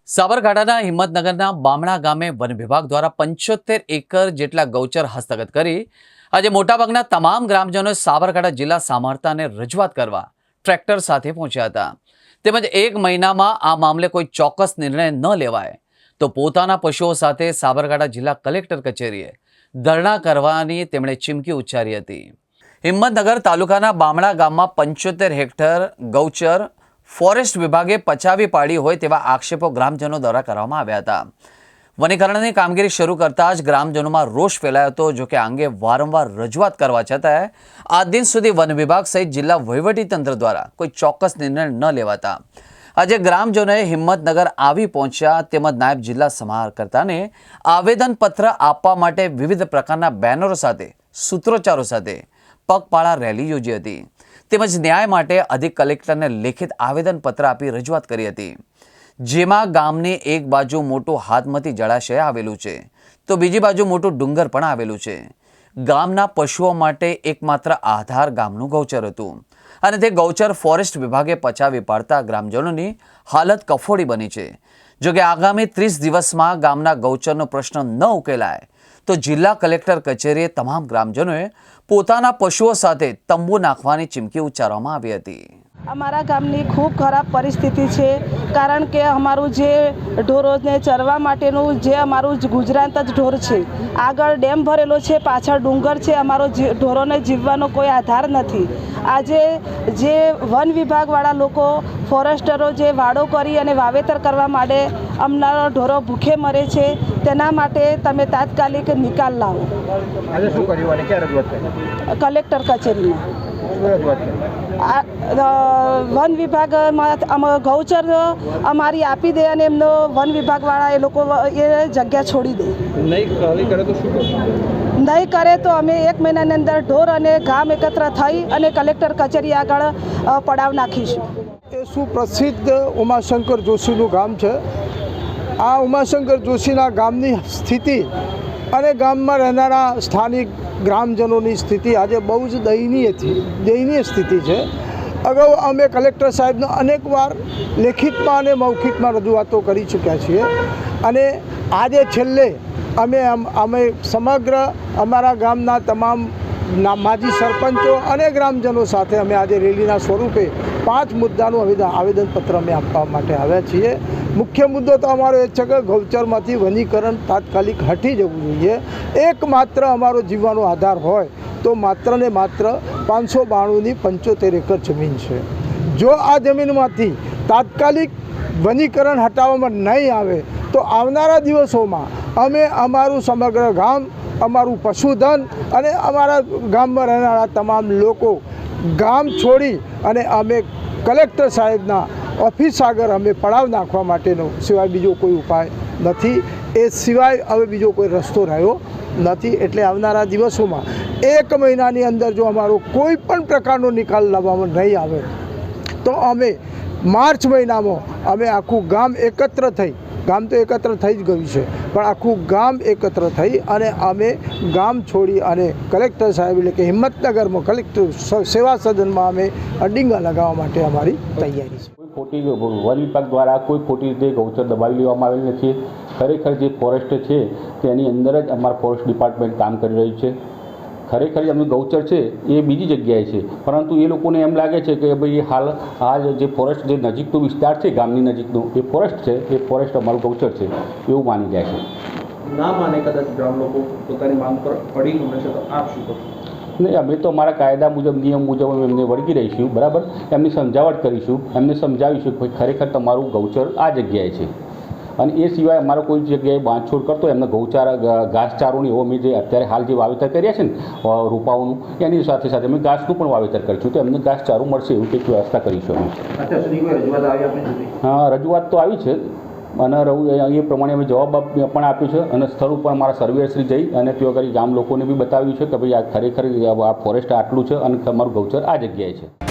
સાબરકાંઠાના હિંમતનગરના બામણા ગામે વન વિભાગ દ્વારા 75 એકર જેટલા ગૌચર હસ્તગત કરી આજે મોટાભાગના તમામ ગ્રામજનો સાબરકાંઠા જિલ્લા સામર્થાને રજૂઆત કરવા ટ્રેક્ટર સાથે પહોંચ્યા હતા। તેમજ એક મહિનામાં આ મામલે કોઈ ચોક્કસ નિર્ણય ન લેવાય તો પોતાના પશુઓ સાથે સાબરકાંઠા જિલ્લા કલેક્ટર કચેરીએ ધરણા કરવાની તેમણે ચીમકી ઉચ્ચારી હતી। હિંમતનગર તાલુકાના બામણા ગામમાં 75 હેક્ટર ગૌચર ફોરેસ્ટ વિભાગે પચાવી પાડી હોય તેવા આક્ષેપો ગ્રામજનો દ્વારા કરવામાં આવ્યા હતા। વનીકરણની કામગીરી શરૂ કરતા જ ગ્રામજનોમાં રોષ ફેલાયો હતો। જો કે આ અંગે વારંવાર રજૂઆત કરવા છતાંય આજ દિન સુધી વન વિભાગ સહિત જિલ્લા વહીવટીતંત્ર દ્વારા કોઈ ચોક્કસ નિર્ણય ન લેવાતા આજે ગ્રામજનોએ હિંમતનગર આવી પહોંચ્યા તેમજ નાયબ જિલ્લા સમાહર્તાને આવેદનપત્ર આપવા માટે વિવિધ પ્રકારના બેનરો સાથે સૂત્રોચ્ચારો સાથે પગપાળા રેલી યોજી હતી તેમજ ન્યાય માટે અધિક કલેક્ટરને લેખિત આવેદનપત્ર આપી રજૂઆત કરી હતી। જેમાં ગામની એક બાજુ મોટું હાથમતી જળાશય આવેલું છે તો બીજી બાજુ મોટું ડુંગર પણ આવેલું છે। ગામના પશુઓ માટે એકમાત્ર આધાર ગામનું ગૌચર હતું અને તે ગૌચર ફોરેસ્ટ વિભાગે પચાવી પાડતા ગ્રામજનોની હાલત કફોડી બની છે। જો કે આગામી 30 દિવસમાં ગામના ગૌચરનો પ્રશ્ન ન ઉકેલાય તો જિલ્લા કલેક્ટર કચેરીએ તમામ ગ્રામજનોએ પોતાના પશુઓ સાથે તંબુ નાખવાની ચીમકી ઉચ્ચારવામાં આવી હતી। અમારા ગામની ખૂબ ખરાબ પરિસ્થિતિ છે કારણ કે અમારું જે ઢોરોને ચરવા માટેનું જે અમારું ગુજરાત જ ઢોર છે। આગળ ડેમ ભરેલો છે, પાછળ ડુંગર છે, અમારો ઢોરોને જીવવાનો કોઈ આધાર નથી। આજે જે વન વિભાગવાળા લોકો ફોરેસ્ટરો જે વાડો કરી અને વાવેતર કરવા માટે અમારા ઢોરો ભૂખે મરે છે તેના માટે તમે તાત્કાલિક નિકાલ લાવો। આજે શું કર્યું અને ક્યાં રજૂઆત કરી? કલેક્ટર કચેરીમાં વન વિભાગમાં ગૌચર અમારી આપી દે અને એમનો વન વિભાગવાળા એ લોકો એ જગ્યા છોડી દે। નહીં કરે તો શું કરશું? નહીં કરે તો અમે એક મહિનાની અંદર ઢોર અને ગામ એકત્ર થઈ અને કલેક્ટર કચેરી આગળ પડાવ નાખીશું। એ સુપ્રસિદ્ધ ઉમાશંકર જોશીનું ગામ છે। આ ઉમાશંકર જોશીના ગામની સ્થિતિ અને ગામમાં રહેનારા સ્થાનિક ગ્રામજનોની સ્થિતિ આજે બહુ જ દયનીય સ્થિતિ છે। અગાઉ અમે કલેક્ટર સાહેબને અનેકવાર લેખિતમાં અને મૌખિકમાં રજૂઆતો કરી ચૂક્યા છીએ અને આજે છેલ્લે અમે સમગ્ર અમારા ગામના તમામ માજી સરપંચો અને ગ્રામજનો સાથે અમે આજે રેલીના સ્વરૂપે 5 મુદ્દાનું આવેદનપત્ર અમે આપવા માટે આવ્યા છીએ। મુખ્ય મુદ્દો તો અમારો એ છે કે ગૌચરમાંથી વનીકરણ તાત્કાલિક હટી જવું જોઈએ। એકમાત્ર અમારો જીવવાનો આધાર હોય તો માત્ર ને માત્ર 592ની 75 એકર જમીન છે। જો આ જમીનમાંથી તાત્કાલિક વનીકરણ હટાવવામાં નહીં આવે તો આવનારા દિવસોમાં અમે અમારું સમગ્ર ગામ, અમારું પશુધન અને અમારા ગામમાં રહેનારા તમામ લોકો ગામ છોડી અને અમે કલેક્ટર સાહેબના ઓફિસ આગળ અમે પડાવ નાખવા માટેનો સિવાય બીજો કોઈ ઉપાય નથી। એ સિવાય હવે બીજો કોઈ રસ્તો રહ્યો નથી। એટલે આવનારા દિવસોમાં એક મહિનાની અંદર જો અમારો કોઈ પણ પ્રકારનો નિકાલ લાવવામાં નહીં આવે તો અમે માર્ચ મહિનામાં અમે આખું ગામ એકત્ર થઈ, ગામ તો એકત્ર થઈ જ ગયું છે પણ આખું ગામ એકત્ર થઈ અને અમે ગામ છોડી અને કલેક્ટર સાહેબ એટલે કે હિંમતનગરમાં કલેક્ટર સેવા સદનમાં અમે અડિંગા લગાવવા માટે અમારી તૈયારી છે। ખોટી વન વિભાગ દ્વારા કોઈ ખોટી રીતે ગૌચર દબાવી લેવામાં આવેલ નથી। ખરેખર જે ફોરેસ્ટ છે તેની અંદર જ અમારું ફોરેસ્ટ ડિપાર્ટમેન્ટ કામ કરી રહ્યું છે। ખરેખર એમનું ગૌચર છે એ બીજી જગ્યાએ છે પરંતુ એ લોકોને એમ લાગે છે કે ભાઈ હાલ આ જે ફોરેસ્ટ જે નજીકનો વિસ્તાર છે ગામની નજીકનો એ ફોરેસ્ટ છે, એ ફોરેસ્ટ અમારું ગૌચર છે એવું માની જાય છે। ના માને કદાચ ગ્રામ લોકો પોતાની માંગ પર પડી હશે તો આપ શું કરશો? નહીં, અમે તો અમારા કાયદા મુજબ નિયમ મુજબ અમે એમને વળગી રહીશું, બરાબર। એમની સમજાવટ કરીશું, એમને સમજાવીશું કે ખરેખર તમારું ગૌચર આ જગ્યાએ છે અને એ સિવાય અમારો કોઈ જગ્યાએ બાંધછોડ કરતો એમને ગૌચારા ઘાસચારોની એવો અમે જે અત્યારે હાલ જે વાવેતર કર્યા છે ને રોપાઓનું એની સાથે સાથે અમે ઘાસનું પણ વાવેતર કરીશું તો એમને ઘાસચારો મળશે એવું કંઈક વ્યવસ્થા કરીશું અમે। અત્યાર સુધી કોઈ રજૂઆત આવી આપણી સુધી? હા, રજૂઆત તો આવી છે અને એ પ્રમાણે અમે જવાબ પણ આપ્યો છે અને સ્થળ ઉપર અમારા સર્વેશ્રી જઈ અને ત્યાં આગળ ગામ લોકોને બી બતાવ્યું છે કે ભાઈ આ ખરેખર આ ફોરેસ્ટ આટલું છે અને તમારું ગૌચર આ જગ્યાએ છે।